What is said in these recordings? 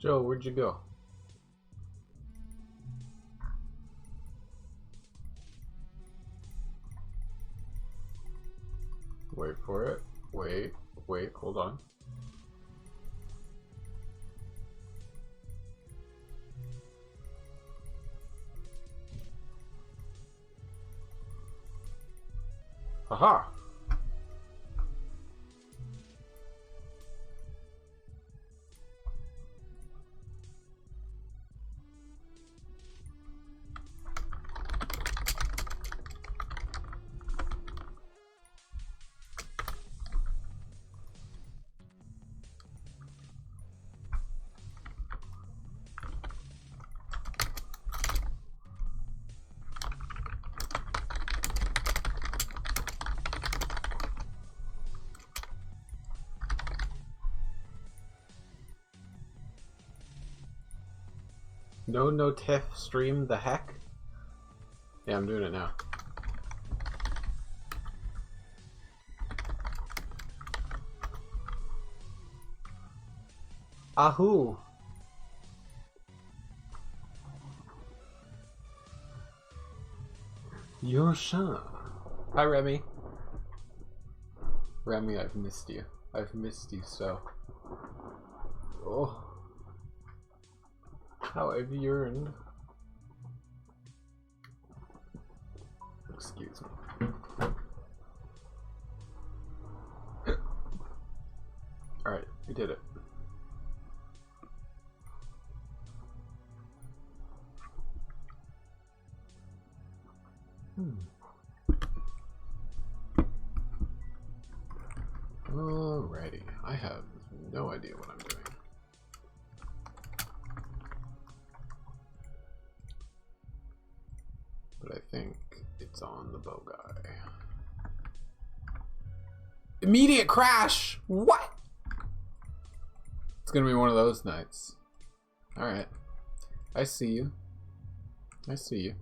Joe, where'd you go? Wait for it. Wait, hold on. Haha! No tiff stream the heck? Yeah, I'm doing it now. Ahoo! Yosha! Hi Remy. Remy, I've missed you. I've missed you so. Oh. How I've yearned. Excuse me. Alright, we did it. Alrighty, I have no idea what I'm doing. But I think it's on the bow guy. Immediate crash! What? It's gonna be one of those nights. Alright. I see you. I see you.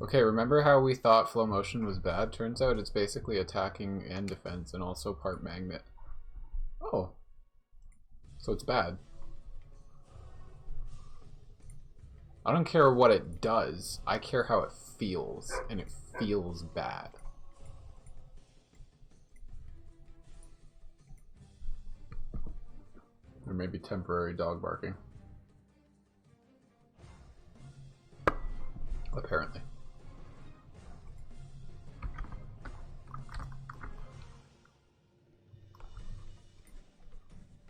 Okay, remember how we thought flow motion was bad? Turns out it's basically attacking and defense and also part magnet. Oh. So it's bad. I don't care what it does. I care how it feels, and it feels bad. Or maybe temporary dog barking. Apparently.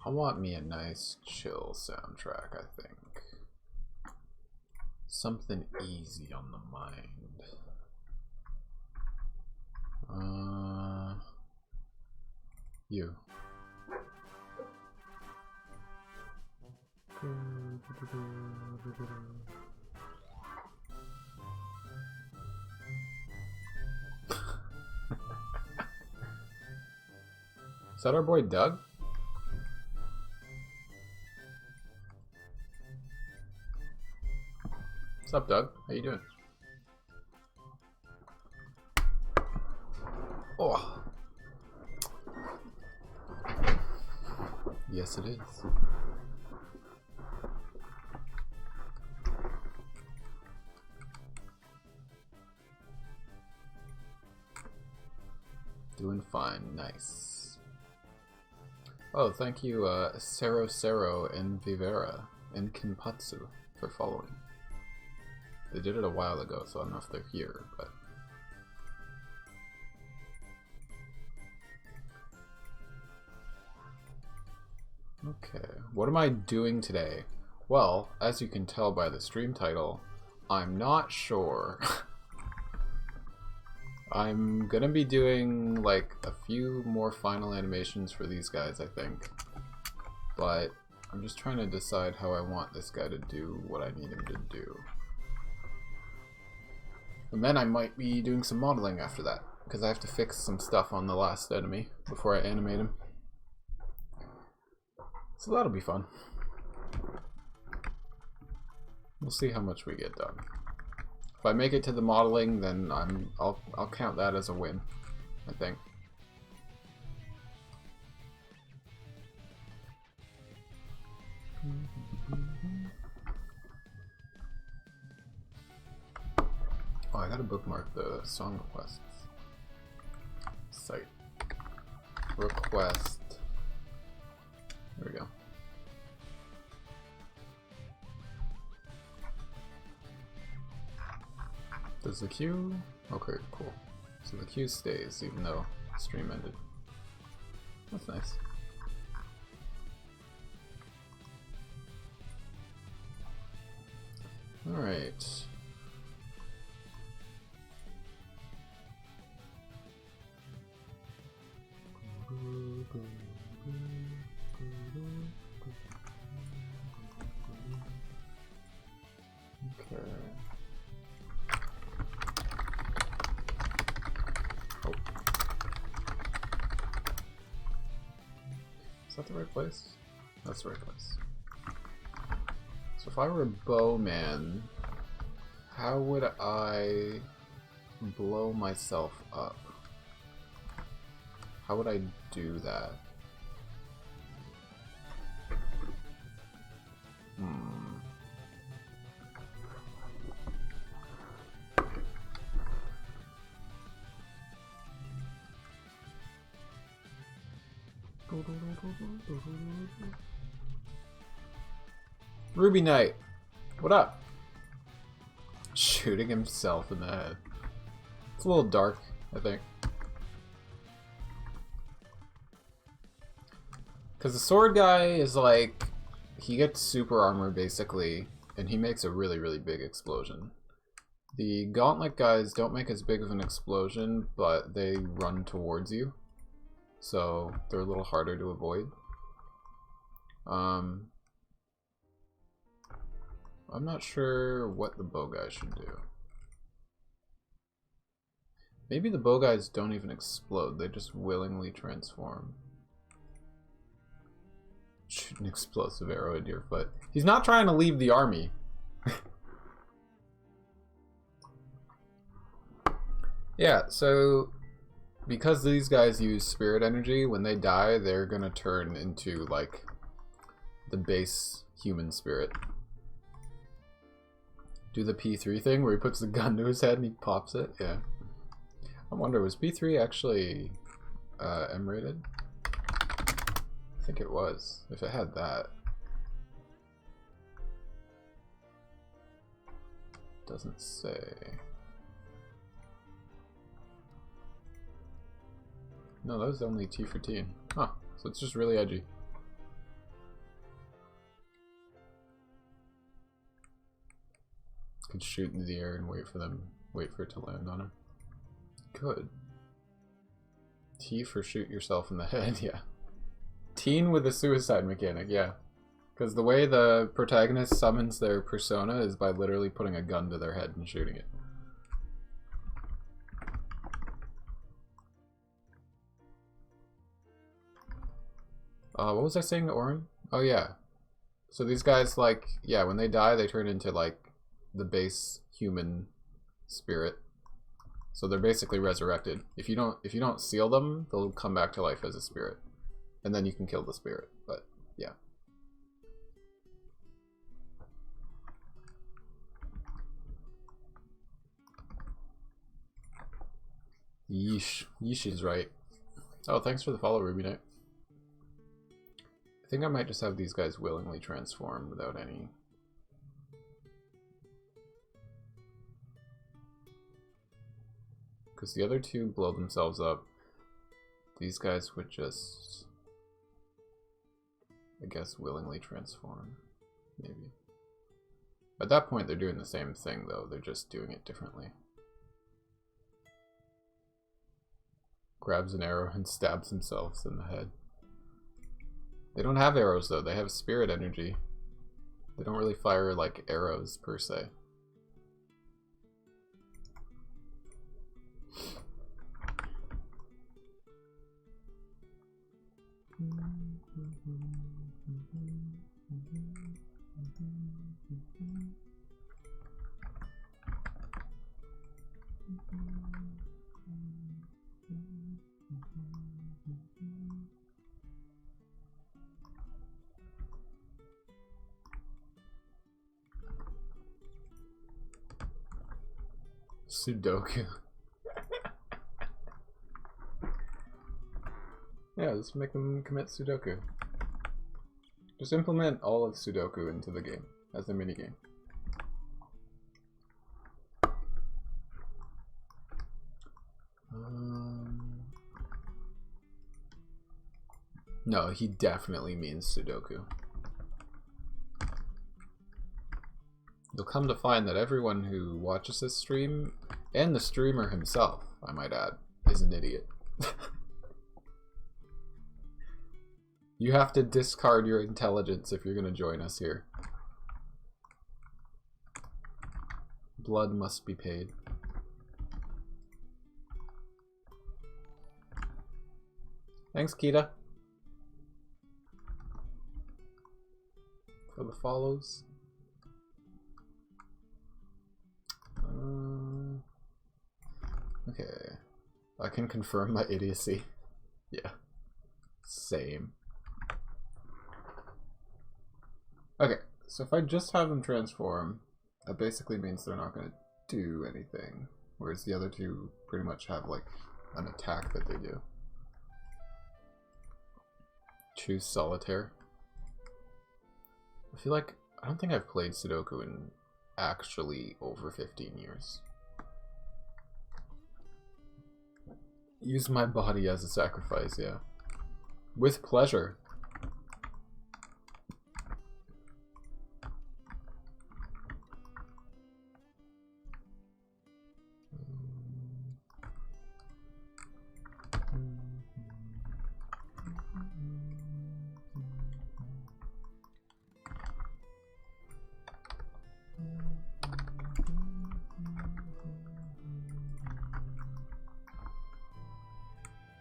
I want me a nice chill soundtrack, I think. Something easy on the mind. You. Is that our boy Doug? What's up, Doug? How you doing? Oh. Yes, it is. Doing fine. Nice. Oh, thank you, Sero and Vivera and Kinpatsu for following. They did it a while ago, so I don't know if they're here, but... Okay, what am I doing today? Well, as you can tell by the stream title, I'm not sure. I'm gonna be doing, like, a few more final animations for these guys, I think. But I'm just trying to decide how I want this guy to do what I need him to do. And then I might be doing some modeling after that, because I have to fix some stuff on the last enemy before I animate him. So that'll be fun. We'll see how much we get done. If I make it to the modeling, then I'll count that as a win, I think. Oh, I gotta bookmark the song requests. Site. Request. There we go. Does the queue? Okay, cool. So the queue stays even though the stream ended. That's nice. Alright. Okay. Oh. Is that the right place? That's the right place. So if I were a bowman, how would I blow myself up? How would I do that? Ruby Knight, what up? Shooting himself in the head. It's a little dark, I think. Because the sword guy is like, he gets super armor basically, and he makes a really, really big explosion. The gauntlet guys don't make as big of an explosion, but they run towards you. So they're a little harder to avoid. I'm not sure what the bow guy should do. Maybe the bow guys don't even explode, they just willingly transform. Shoot an explosive arrow into your foot. He's not trying to leave the army. Yeah, so because these guys use spirit energy, when they die, they're gonna turn into like the base human spirit. Do the P3 thing where he puts the gun to his head and he pops it? Yeah. I wonder, was P3 actually M-rated? I think it was. If it had that. Doesn't say. No, that was only T for teen. Huh. So it's just really edgy. Could shoot into the air and wait for it to land on him. Good. T for shoot yourself in the head, yeah. Teen with a suicide mechanic, yeah. Because the way the protagonist summons their persona is by literally putting a gun to their head and shooting it. What was I saying to Orin? Oh yeah. So these guys, like, yeah, when they die, they turn into, like, the base human spirit. So they're basically resurrected. If you don't seal them, they'll come back to life as a spirit. And then you can kill the spirit, but yeah. Yeesh. Yeesh is right. Oh, thanks for the follow, Ruby Knight. I think I might just have these guys willingly transform without any... Because the other two blow themselves up. These guys would just... I guess willingly transform. Maybe. At that point they're doing the same thing though, they're just doing it differently. Grabs an arrow and stabs themselves in the head. They don't have arrows though, they have spirit energy. They don't really fire like arrows per se. Sudoku. Yeah, let's make them commit Sudoku. Just implement all of Sudoku into the game as a minigame. No, he definitely means Sudoku. You'll come to find that everyone who watches this stream, and the streamer himself, I might add, is an idiot. You have to discard your intelligence if you're going to join us here. Blood must be paid. Thanks, Kita, for the follows. Okay. I can confirm my idiocy. Yeah. Same. Okay, so if I just have them transform, that basically means they're not going to do anything. Whereas the other two pretty much have, like, an attack that they do. Choose Solitaire. I feel like, I don't think I've played Sudoku in actually over 15 years. Use my body as a sacrifice, yeah. With pleasure.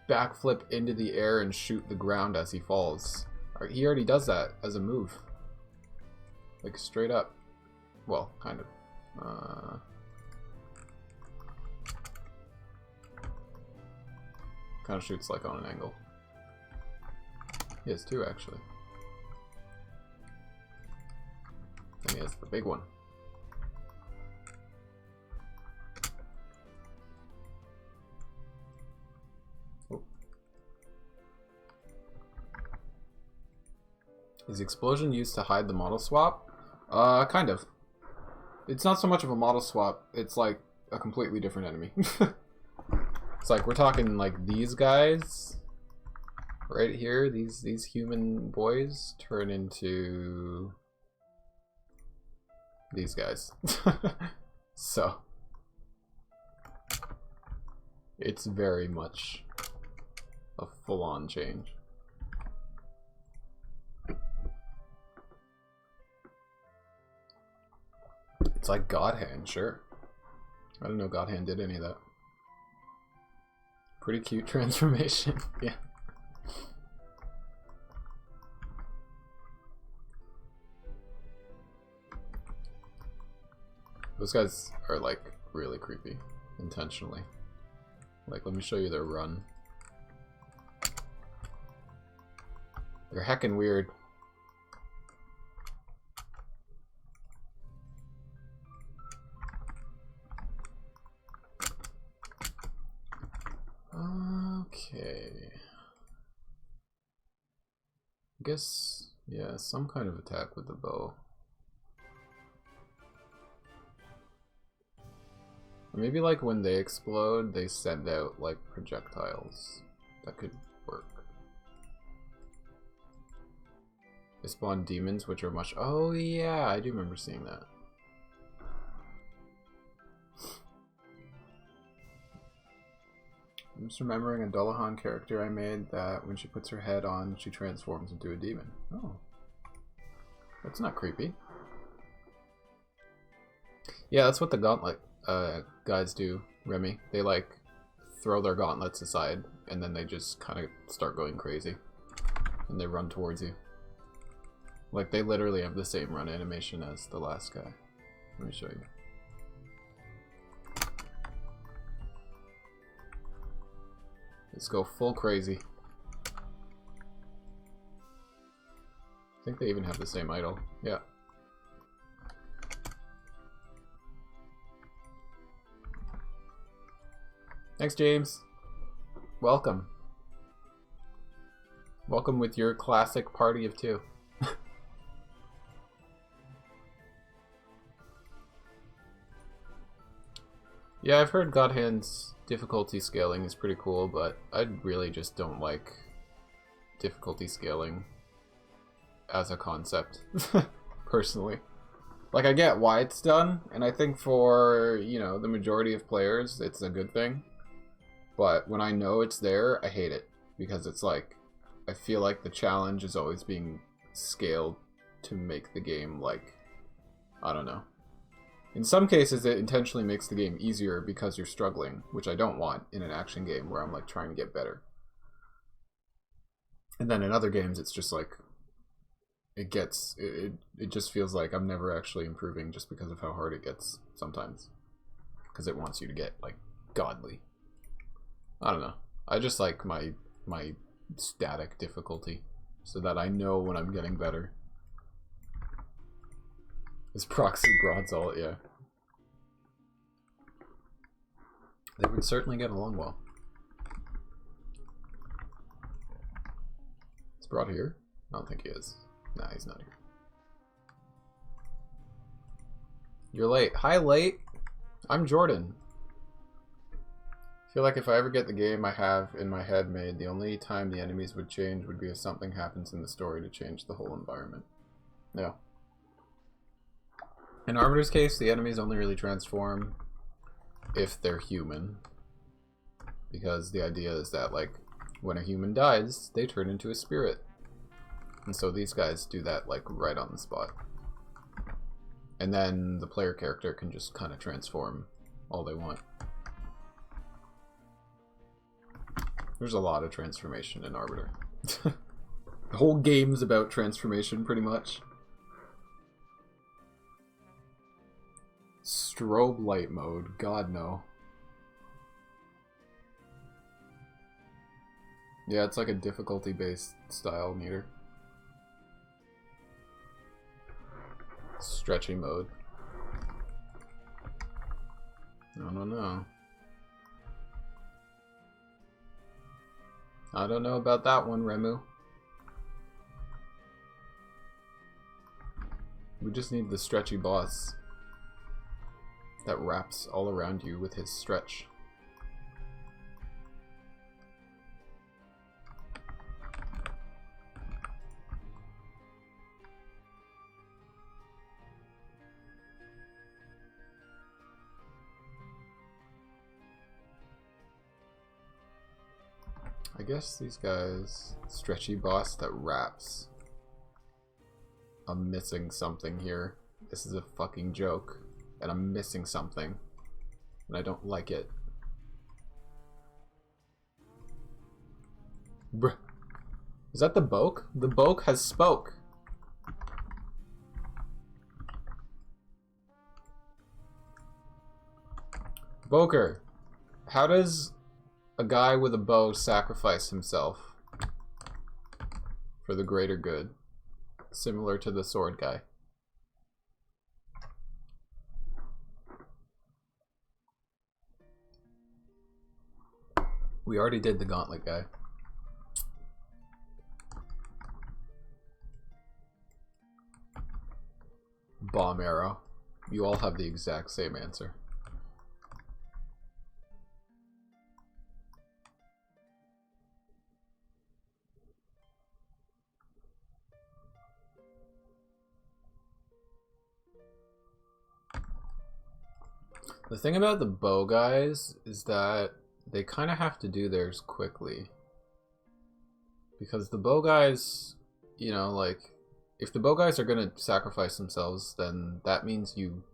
Backflip into the air and shoot the ground as he falls. He already does that as a move. Like straight up. Well, kind of. Kind of shoots like on an angle. He has two actually. And he has the big one. Is the explosion used to hide the model swap? Kind of. It's not so much of a model swap, it's like a completely different enemy. It's like we're talking like these guys right here, these human boys turn into these guys. So it's very much a full-on change. It's like God Hand, sure. I don't know God Hand did any of that. Pretty cute transformation, yeah. Those guys are like really creepy, intentionally. Like, let me show you their run. They're heckin' weird. Okay. I guess, yeah, some kind of attack with the bow. Or maybe like when they explode, they send out like projectiles. That could work. They spawn demons, which are much. Oh yeah, I do remember seeing that. I'm just remembering a Dullahan character I made that when she puts her head on, she transforms into a demon. Oh. That's not creepy. Yeah, that's what the gauntlet guys do, Remy. They like throw their gauntlets aside and then they just kind of start going crazy. And they run towards you. Like they literally have the same run animation as the last guy. Let me show you. Let's go full crazy. I think they even have the same idol. Yeah. Thanks, James. Welcome. Welcome with your classic party of 2. Yeah, I've heard God Hand's difficulty scaling is pretty cool, but I really just don't like difficulty scaling as a concept, personally. Like, I get why it's done, and I think for, you know, the majority of players, it's a good thing. But when I know it's there, I hate it. Because it's like, I feel like the challenge is always being scaled to make the game, like, I don't know. In some cases, it intentionally makes the game easier because you're struggling, which I don't want in an action game where I'm, like, trying to get better. And then in other games, it's just like, it just feels like I'm never actually improving just because of how hard it gets sometimes. Because it wants you to get, like, godly. I don't know. I just like my static difficulty so that I know when I'm getting better. This proxy broads all, yeah. They would certainly get along well. Is Broad here? I don't think he is. Nah, he's not here. You're late. Hi, late. I'm Jordan. I feel like if I ever get the game I have in my head made, the only time the enemies would change would be if something happens in the story to change the whole environment. Yeah. In Arbiter's case, the enemies only really transform if they're human. Because the idea is that, like, when a human dies, they turn into a spirit. And so these guys do that, like, right on the spot. And then the player character can just kind of transform all they want. There's a lot of transformation in Arbiter. The whole game's about transformation, pretty much. Strobe light mode, god no. Yeah, it's like a difficulty-based style meter. Stretchy mode. I don't know. I don't know about that one, Remu. We just need the stretchy boss that wraps all around you with his stretch. I guess these guys, stretchy boss that wraps. I'm missing something here. This is a fucking joke. And I'm missing something. And I don't like it. Bruh. Is that the Boke? The Boke has spoke. Boker, how does a guy with a bow sacrifice himself for the greater good? Similar to the sword guy. We already did the gauntlet guy. Bomb arrow. You all have the exact same answer. The thing about the bow guys is that they kind of have to do theirs quickly. Because the bow guys, you know, like, if the bow guys are going to sacrifice themselves, then that means you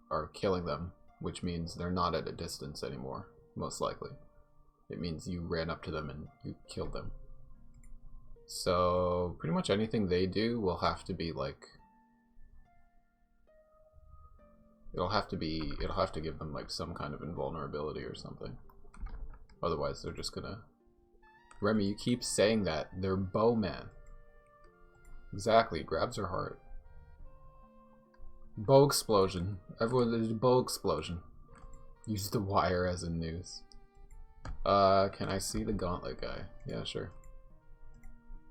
are killing them, which means they're not at a distance anymore, most likely. It means you ran up to them and you killed them. So, pretty much anything they do will have to be, like, it'll have to give them, like, some kind of invulnerability or something. Otherwise, they're just gonna... Remy, you keep saying that. They're bowmen. Exactly. Grabs her heart. Bow explosion. Everyone, there's a bow explosion. Use the wire as in news. Can I see the gauntlet guy? Yeah, sure.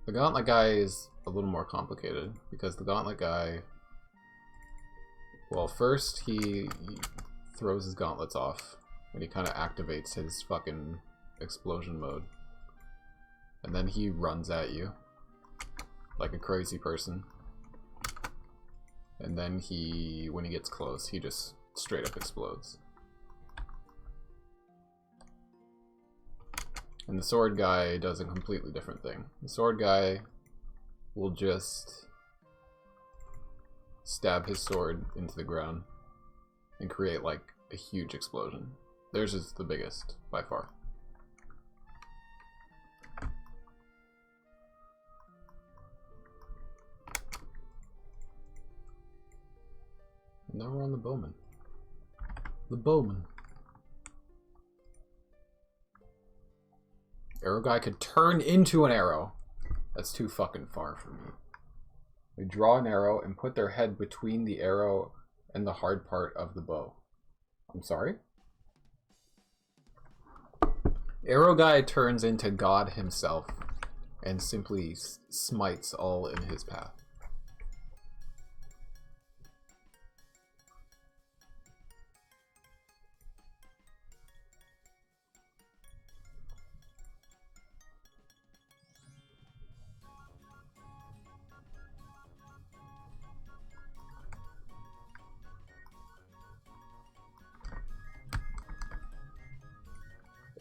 The gauntlet guy is a little more complicated because the gauntlet guy, well, first he throws his gauntlets off and he kind of activates his fucking explosion mode. And then he runs at you like a crazy person. And then when he gets close, he just straight up explodes. And the sword guy does a completely different thing. The sword guy will just stab his sword into the ground and create like a huge explosion. Theirs is the biggest by far. And now we're on the bowman. The bowman. Arrow guy could turn into an arrow. That's too fucking far for me. They draw an arrow and put their head between the arrow and the hard part of the bow. I'm sorry? Arrow guy turns into God himself and simply smites all in his path.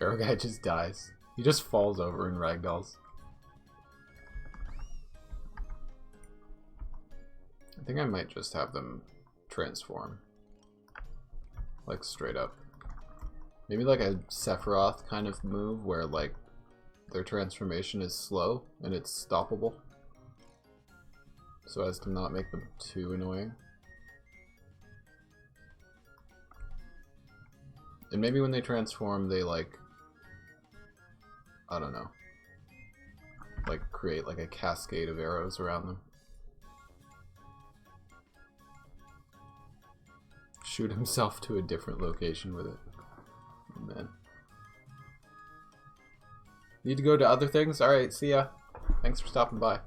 Arrow guy just dies. He just falls over and ragdolls. I think I might just have them transform. Like straight up. Maybe like a Sephiroth kind of move where like their transformation is slow and it's stoppable. So as to not make them too annoying. And maybe when they transform they like, I don't know, like create like a cascade of arrows around them. Shoot himself to a different location with it. Oh, man. Need to go to other things? Alright, see ya. Thanks for stopping by.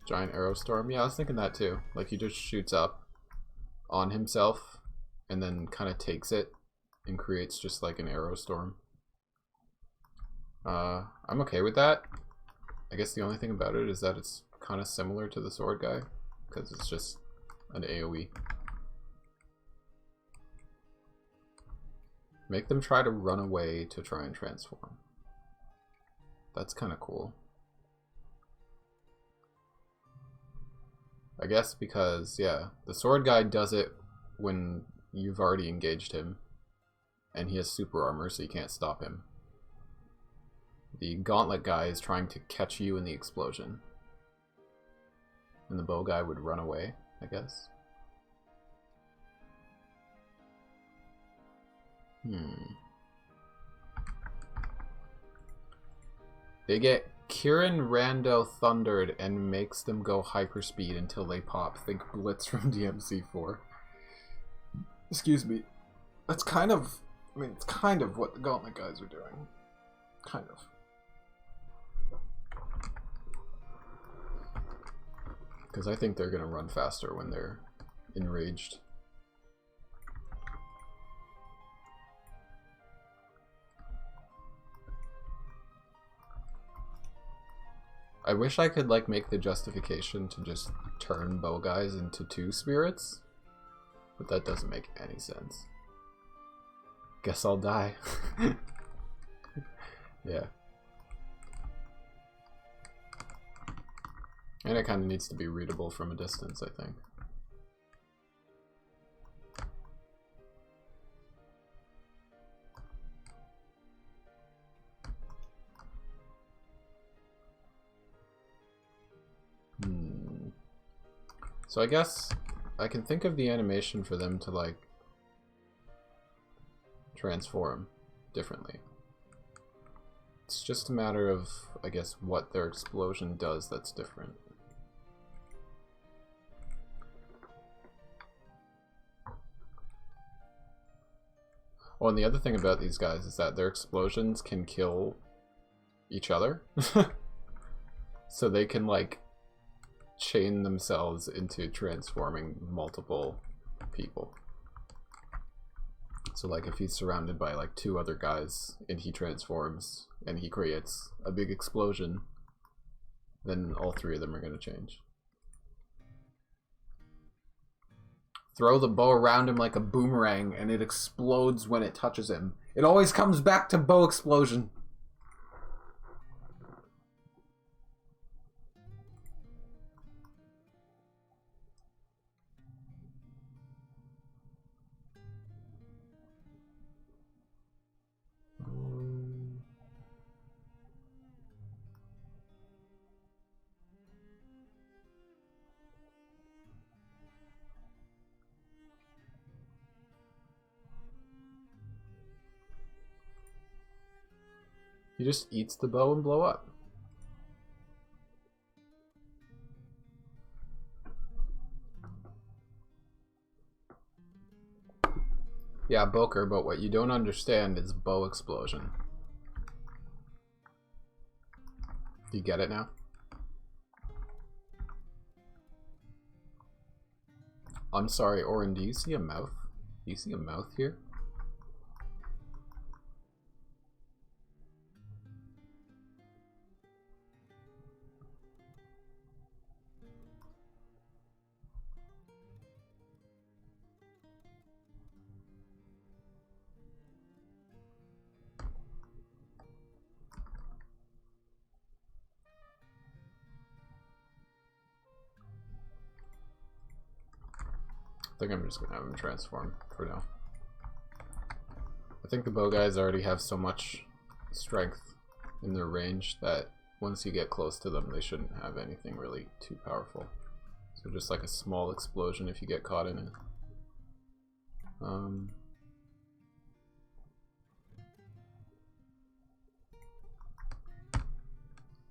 Giant arrow storm? Yeah, I was thinking that too. Like he just shoots up on himself and then kind of takes it and creates just like an arrow storm. I'm okay with that. I guess the only thing about it is that it's kind of similar to the sword guy because it's just an AoE. Make them try to run away to try and transform. That's kind of cool. I guess because, yeah, the sword guy does it when you've already engaged him and he has super armor so you can't stop him. The gauntlet guy is trying to catch you in the explosion. And the bow guy would run away, I guess. They get Kirin Rando thundered and makes them go hyperspeed until they pop. Think Blitz from DMC4. Excuse me. That's kind of, I mean, it's kind of what the gauntlet guys are doing. Kind of. Because I think they're going to run faster when they're enraged. I wish I could like make the justification to just turn bow guys into 2 spirits. But that doesn't make any sense. Guess I'll die. Yeah. And it kind of needs to be readable from a distance, I think. So I guess I can think of the animation for them to like transform differently. It's just a matter of, I guess, what their explosion does that's different. Oh, and the other thing about these guys is that their explosions can kill each other. So they can, like, chain themselves into transforming multiple people. So, like, if he's surrounded by, like, 2 other guys and he transforms and he creates a big explosion, then all 3 of them are going to change. Throw the bow around him like a boomerang and it explodes when it touches him. It always comes back to bow explosion. He just eats the bow and blow up. Yeah, Boker, but what you don't understand is bow explosion. Do you get it now? I'm sorry, Orin, do you see a mouth? Do you see a mouth here? I think I'm just gonna have him transform for now. I think the bow guys already have so much strength in their range that once you get close to them, they shouldn't have anything really too powerful. So just like a small explosion if you get caught in it.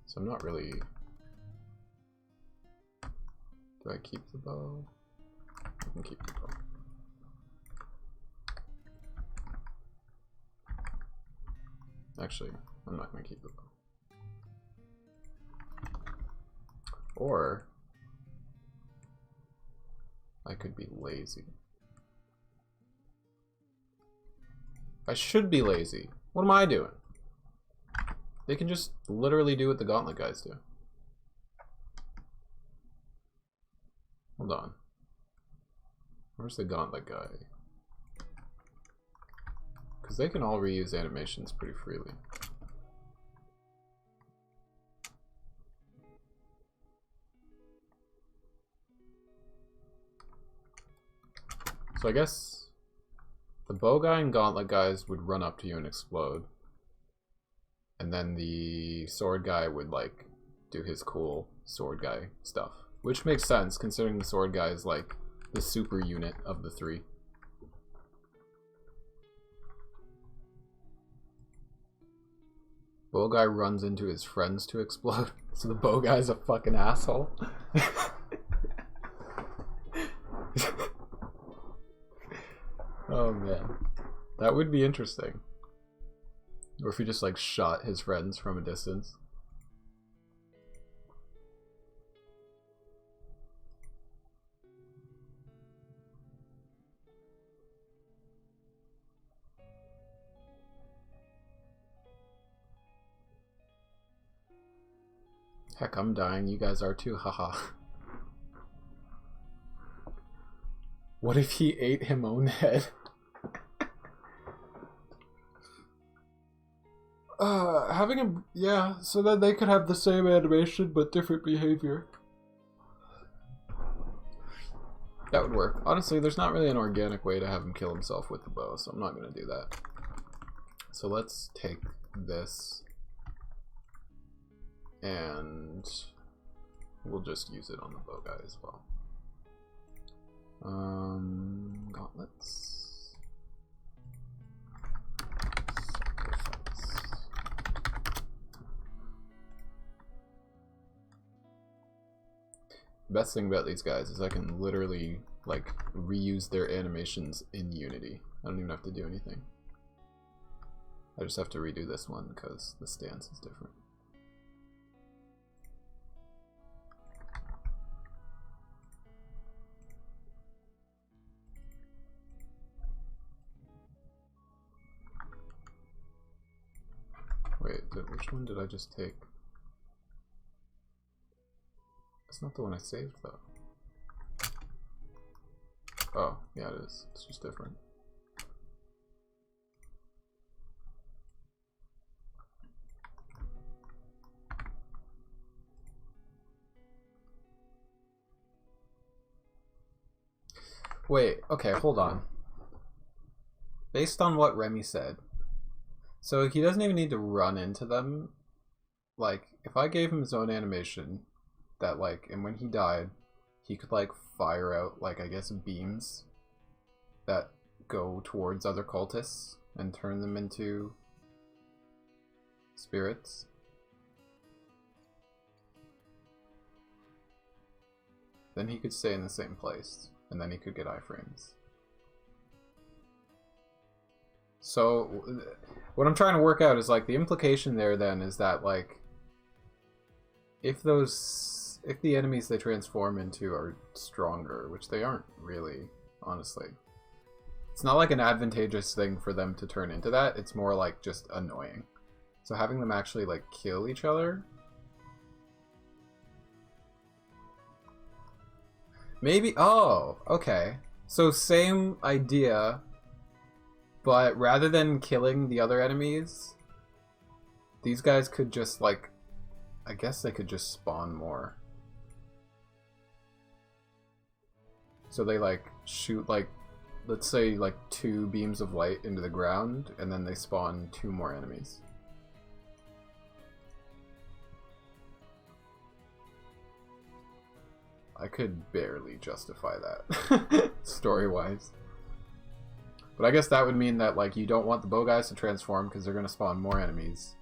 So I'm not really... Do I keep the bow? I can keep the bow. Actually, I'm not going to keep the bow. Or I could be lazy. I should be lazy. What am I doing? They can just literally do what the gauntlet guys do. Hold on. Where's the gauntlet guy? Because they can all reuse animations pretty freely. So I guess the bow guy and gauntlet guys would run up to you and explode. And then the sword guy would, like, do his cool sword guy stuff. Which makes sense, considering the sword guy is, like, the super unit of the 3. Bow guy runs into his friends to explode. So the bow guy's a fucking asshole. Oh, man. That would be interesting. Or if he just, like, shot his friends from a distance. Heck, I'm dying. You guys are too. Haha. What if he ate him own head? Having him, yeah, so that they could have the same animation but different behavior. That would work. Honestly, there's not really an organic way to have him kill himself with the bow, so I'm not going to do that. So let's take this and we'll just use it on the bow guy as well. Gauntlets. The best thing about these guys is I can literally, like, reuse their animations in Unity. I don't even have to do anything. I just have to redo this one because the stance is different. Wait, which one did I just take? That's not the one I saved, though. Oh, yeah, it is. It's just different. Wait, okay, hold on. Based on what Remy said, so he doesn't even need to run into them. Like, if I gave him his own animation, that, like, and when he died, he could, like, fire out, like, I guess, beams that go towards other cultists and turn them into spirits. Then he could stay in the same place, and then he could get iframes. So, what I'm trying to work out is, like, the implication there, then, is that, like, if the enemies they transform into are stronger, which they aren't really, honestly. It's not like an advantageous thing for them to turn into that, it's more like just annoying. So having them actually, like, kill each other? Maybe, oh, okay. So same idea, but rather than killing the other enemies, these guys could just, like, I guess they could just spawn more. So they, like, shoot, like, let's say, like, 2 beams of light into the ground, and then they spawn 2 more enemies. I could barely justify that, story-wise. But I guess that would mean that, like, you don't want the bow guys to transform because they're going to spawn more enemies.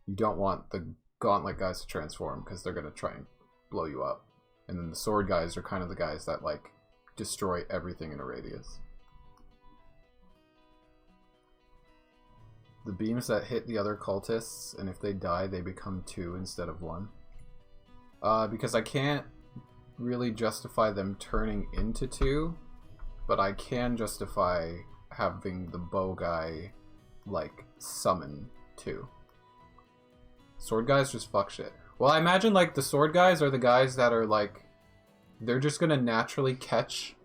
You don't want the gauntlet guys to transform because they're going to try and blow you up. And then the sword guys are kind of the guys that, like, destroy everything in a radius. The beams that hit the other cultists, and if they die, they become 2 instead of 1. Because I can't really justify them turning into 2, but I can justify having the bow guy, like, summon 2. Sword guys just fuck shit. Well, I imagine, like, the sword guys are the guys that are, like, they're just gonna naturally catch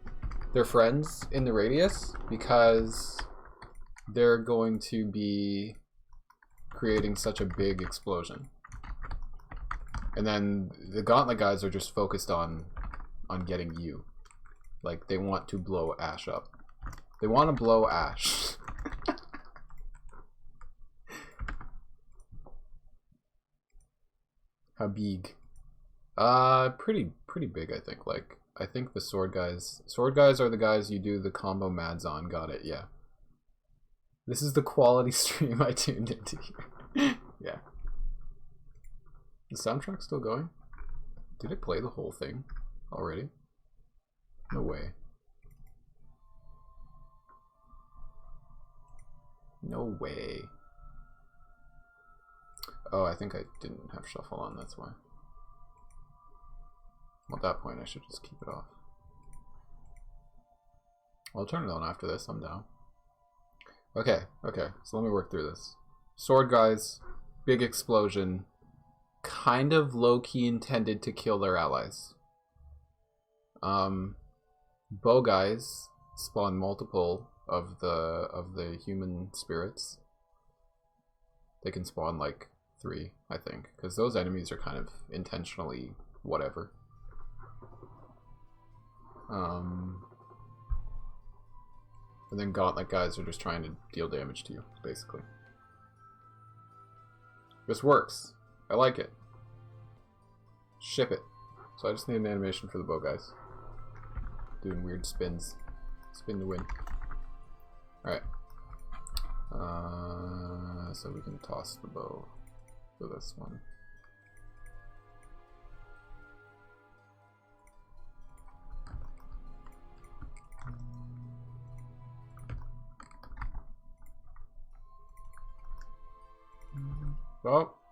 their friends in the radius because they're going to be creating such a big explosion. And then the gauntlet guys are just focused on getting you. Like, they want to blow Ash up. They want to blow Ash. How big? Pretty big, I think. Like, I think the sword guys are the guys you do the combo mads on. Got it, yeah. This is the quality stream I tuned into here. Yeah. The soundtrack's still going? Did it play the whole thing already? No way. No way. Oh, I think I didn't have shuffle on, that's why. Well, at that point, I should just keep it off. I'll turn it on after this, I'm down. Okay, so let me work through this. Sword guys, big explosion, kind of low-key intended to kill their allies. Bow guys spawn multiple of the human spirits. They can spawn like 3, I think, because those enemies are kind of intentionally whatever. And then gauntlet guys are just trying to deal damage to you, basically. This works. I like it. Ship it. So I just need an animation for the bow guys. Doing weird spins. Spin to win. Alright. So we can toss the bow for this one. Oh.